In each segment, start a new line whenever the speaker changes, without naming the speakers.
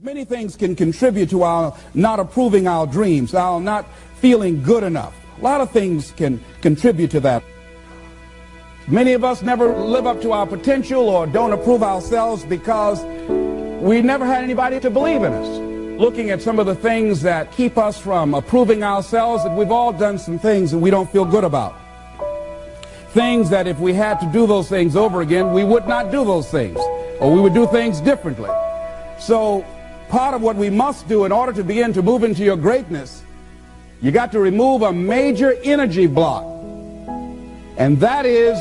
Many things can contribute to our not approving our dreams, our not feeling good enough. A lot of things can contribute to that. Many of us never live up to our potential or don't approve ourselves because we never had anybody to believe in us. Looking at some of the things that keep us from approving ourselves, and we've all done some things that we don't feel good about. Things that if we had to do those things over again, we would not do those things, or we would do things differently. So part of what we must do in order to begin to move into your greatness, you got to remove a major energy block, and that is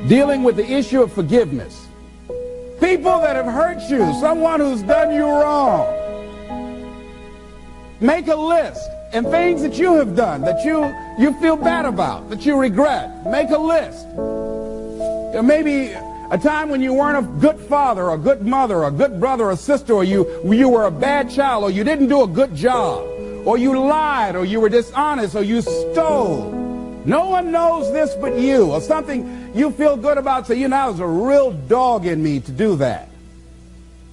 dealing with the issue of forgiveness. People that have hurt you, someone who's done you wrong, make a list, and things that you have done that you feel bad about, that you regret. Make a list. Maybe a time when you weren't a good father or a good mother or a good brother or sister, or you were a bad child, or you didn't do a good job, or you lied, or you were dishonest, or you stole. No one knows this but you, or something you feel good about. Say, I was a real dog in me to do that.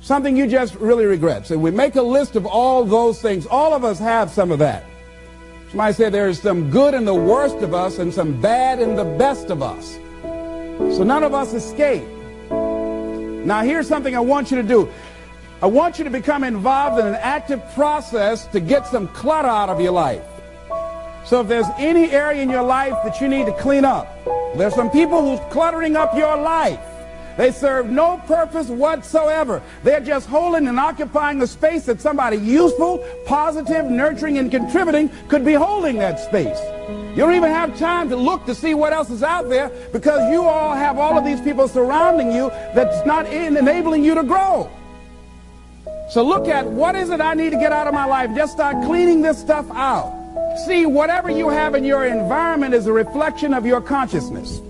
Something you just really regret. So we make a list of all those things. All of us have some of that. Somebody said there is some good in the worst of us and some bad in the best of us. So none of us escape. Now here's something I want you to do. I want you to become involved in an active process to get some clutter out of your life. So if there's any area in your life that you need to clean up, there's some people who's cluttering up your life. They serve no purpose whatsoever. They're just holding and occupying the space that somebody useful, positive, nurturing, and contributing could be holding that space. You don't even have time to look to see what else is out there because you all have all of these people surrounding you that's not enabling you to grow. So look at what is it I need to get out of my life. Just start cleaning this stuff out. See, whatever you have in your environment is a reflection of your consciousness.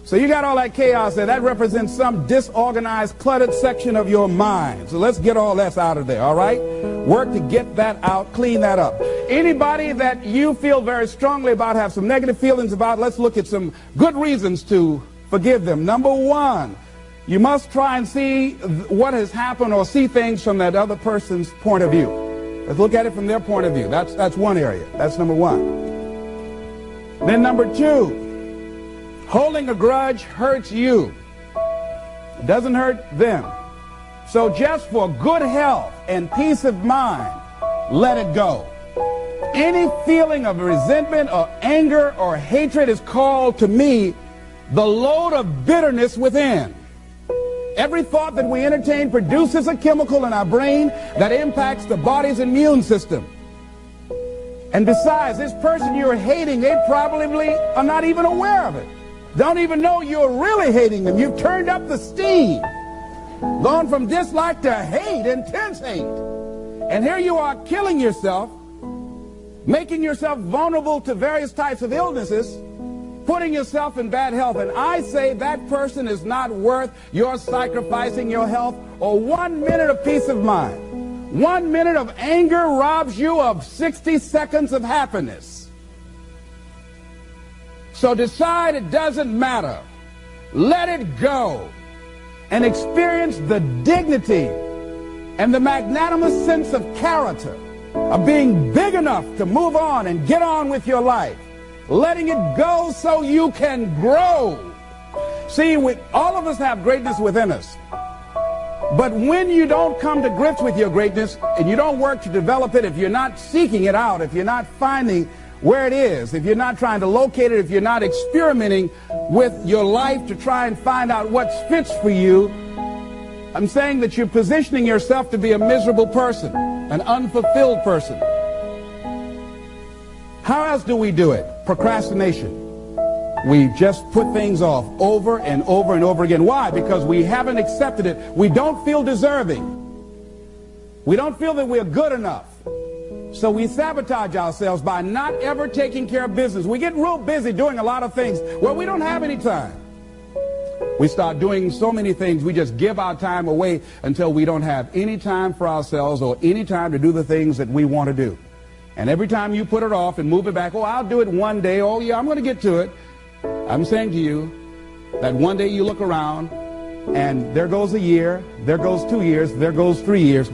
So you got all that chaos there. That represents some disorganized, cluttered section of your mind. So let's get all that out of there, all right? Work to get that out, clean that up. Anybody that you feel very strongly about, have some negative feelings about, let's look at some good reasons to forgive them. Number one, you must try and see what has happened or see things from that other person's point of view. Let's look at it from their point of view. That's one area. That's number one. Then number two, holding a grudge hurts you. It doesn't hurt them. So just for good health and peace of mind, let it go. Any feeling of resentment or anger or hatred is called to me the load of bitterness within. Every thought that we entertain produces a chemical in our brain that impacts the body's immune system. And besides, this person you're hating, they probably are not even aware of it. Don't even know you're really hating them. You've turned up the steam. Gone from dislike to hate, intense hate. And here you are killing yourself, making yourself vulnerable to various types of illnesses, putting yourself in bad health. And I say that person is not worth your sacrificing your health or 1 minute of peace of mind. 1 minute of anger robs you of 60 seconds of happiness. So decide it doesn't matter. Let it go and experience the dignity and the magnanimous sense of character of being big enough to move on and get on with your life. Letting it go so you can grow. See, all of us have greatness within us. But when you don't come to grips with your greatness and you don't work to develop it, if you're not seeking it out, if you're not finding where it is, if you're not trying to locate it, if you're not experimenting with your life to try and find out what fits for you, I'm saying that you're positioning yourself to be a miserable person, an unfulfilled person. How else do we do it? Procrastination. We just put things off over and over and over again. Why? Because we haven't accepted it. We don't feel deserving. We don't feel that we're good enough. So we sabotage ourselves by not ever taking care of business. We get real busy doing a lot of things where we don't have any time. We start doing so many things, we just give our time away until we don't have any time for ourselves or any time to do the things that we want to do. And every time you put it off and move it back, oh, I'll do it one day, oh yeah, I'm going to get to it. I'm saying to you that one day you look around And there goes a year, there goes 2 years, there goes 3 years.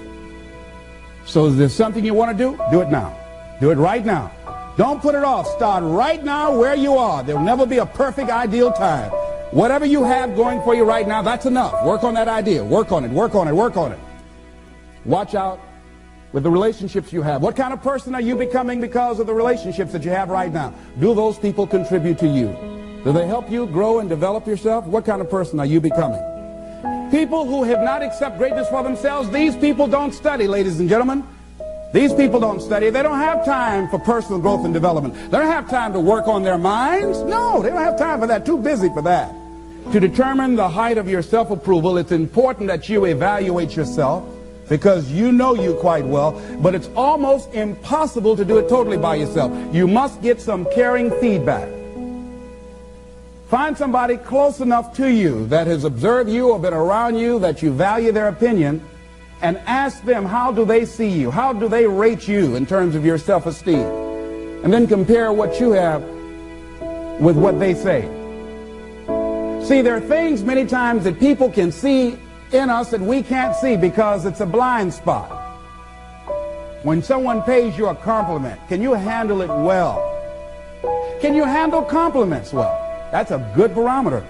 So is there something you want to do? Do it now. Do it right now. Don't put it off. Start right now where you are. There will never be a perfect, ideal time. Whatever you have going for you right now, that's enough. Work on that idea. Work on it, work on it, work on it. Watch out with the relationships you have. What kind of person are you becoming because of the relationships that you have right now? Do those people contribute to you? Do they help you grow and develop yourself? What kind of person are you becoming? People who have not accepted greatness for themselves, these people don't study, ladies and gentlemen. These people don't study. They don't have time for personal growth and development. They don't have time to work on their minds. No, they don't have time for that. Too busy for that. To determine the height of your self-approval, it's important that you evaluate yourself, because you know you quite well, but it's almost impossible to do it totally by yourself. You must get some caring feedback. Find somebody close enough to you that has observed you or been around you that you value their opinion, and ask them, how do they see you? How do they rate you in terms of your self-esteem? And then compare what you have with what they say. See, there are things many times that people can see in us that we can't see because it's a blind spot. When someone pays you a compliment, can you handle it well? Can you handle compliments well? That's a good barometer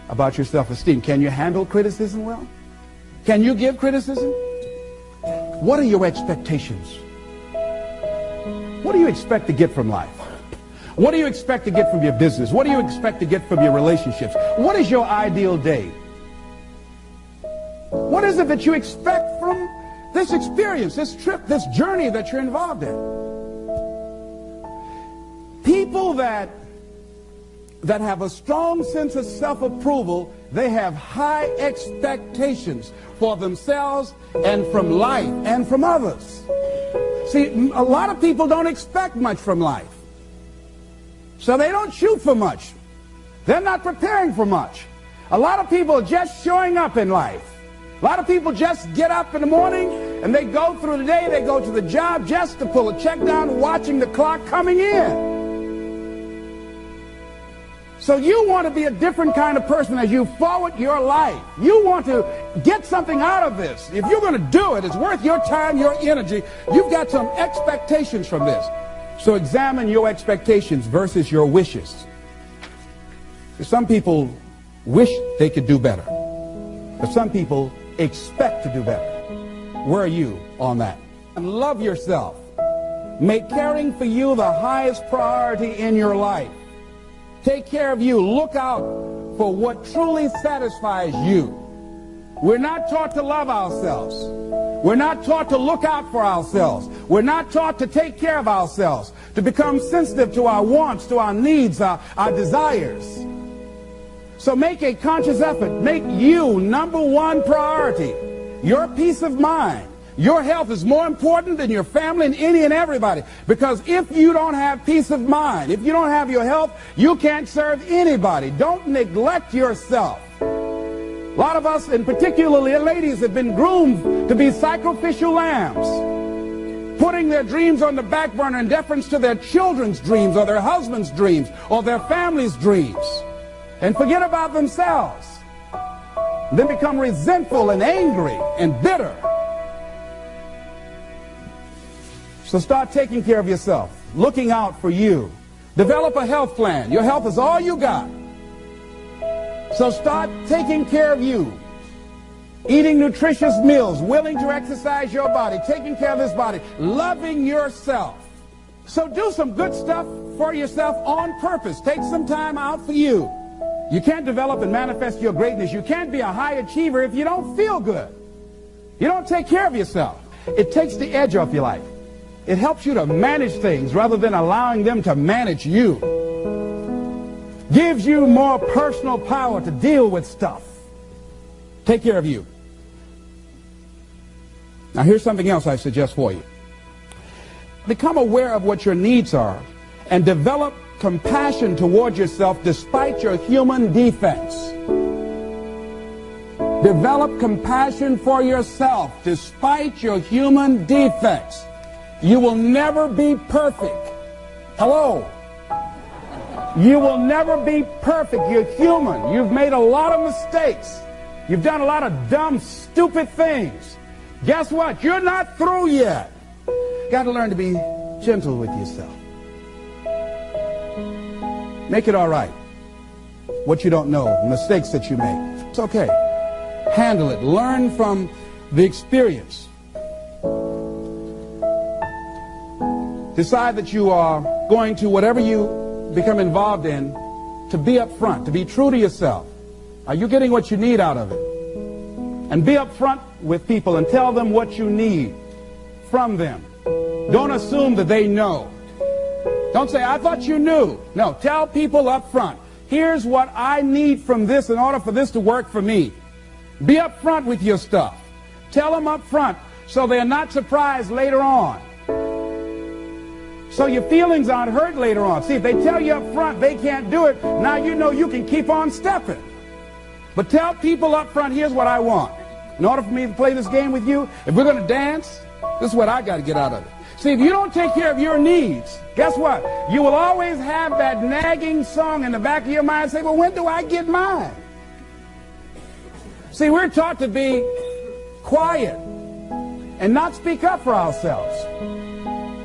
about your self-esteem. Can you handle criticism well? Can you give criticism? What are your expectations? What do you expect to get from life? What do you expect to get from your business? What do you expect to get from your relationships? What is your ideal day? What is it that you expect from this experience, this trip, this journey that you're involved in? People that have a strong sense of self-approval, they have high expectations for themselves and from life and from others. See, a lot of people don't expect much from life. So they don't shoot for much. They're not preparing for much. A lot of people are just showing up in life. A lot of people just get up in the morning and they go through the day, they go to the job just to pull a check down, watching the clock coming in. So you want to be a different kind of person as you forward your life. You want to get something out of this. If you're going to do it, it's worth your time, your energy. You've got some expectations from this. So examine your expectations versus your wishes. Some people wish they could do better, but some people expect to do better. Where are you on that? And love yourself. Make caring for you the highest priority in your life. Take care of you. Look out for what truly satisfies you. We're not taught to love ourselves. We're not taught to look out for ourselves. We're not taught to take care of ourselves, to become sensitive to our wants, to our needs, our desires. So make a conscious effort. Make you number one priority. Your peace of mind. Your health is more important than your family and any and everybody. Because if you don't have peace of mind, if you don't have your health, you can't serve anybody. Don't neglect yourself. A lot of us, and particularly ladies, have been groomed to be sacrificial lambs, putting their dreams on the back burner in deference to their children's dreams or their husband's dreams or their family's dreams, and forget about themselves. Then become resentful and angry and bitter. So start taking care of yourself, looking out for you. Develop a health plan. Your health is all you got. So start taking care of you. Eating nutritious meals, willing to exercise your body, taking care of this body, loving yourself. So do some good stuff for yourself on purpose. Take some time out for you. You can't develop and manifest your greatness. You can't be a high achiever if you don't feel good. You don't take care of yourself. It takes the edge off your life. It helps you to manage things rather than allowing them to manage you. Gives you more personal power to deal with stuff. Take care of you. Now here's something else I suggest for you. Become aware of what your needs are and develop compassion toward yourself despite your human defects. Develop compassion for yourself despite your human defects. You will never be perfect. Hello? You will never be perfect. You're human. You've made a lot of mistakes. You've done a lot of dumb, stupid things. Guess what? You're not through yet. Got to learn to be gentle with yourself. Make it all right. What you don't know, mistakes that you make. It's okay. Handle it. Learn from the experience. Decide that you are going to, whatever you become involved in, to be upfront, to be true to yourself. Are you getting what you need out of it? And be upfront with people and tell them what you need from them. Don't assume that they know. Don't say, I thought you knew. No, tell people up front, here's what I need from this in order for this to work for me. Be up front with your stuff. Tell them up front so they're not surprised later on. So your feelings aren't hurt later on. See, if they tell you up front they can't do it, now you know you can keep on stepping. But tell people up front, here's what I want. In order for me to play this game with you, if we're going to dance, this is what I got to get out of it. See, if you don't take care of your needs, guess what? You will always have that nagging song in the back of your mind say, well, when do I get mine? See, we're taught to be quiet and not speak up for ourselves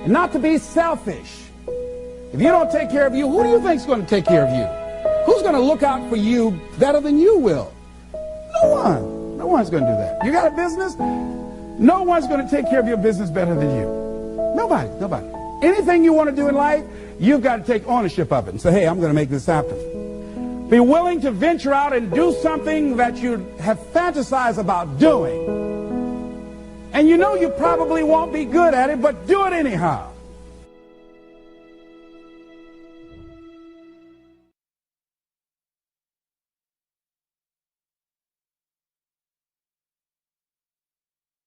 and not to be selfish. If you don't take care of you, who do you think is going to take care of you? Who's going to look out for you better than you will? No one. No one's going to do that. You got a business? No one's going to take care of your business better than you. Nobody, nobody. Anything you want to do in life, you've got to take ownership of it and say, hey, I'm going to make this happen. Be willing to venture out and do something that you have fantasized about doing. And you know you probably won't be good at it, but do it anyhow.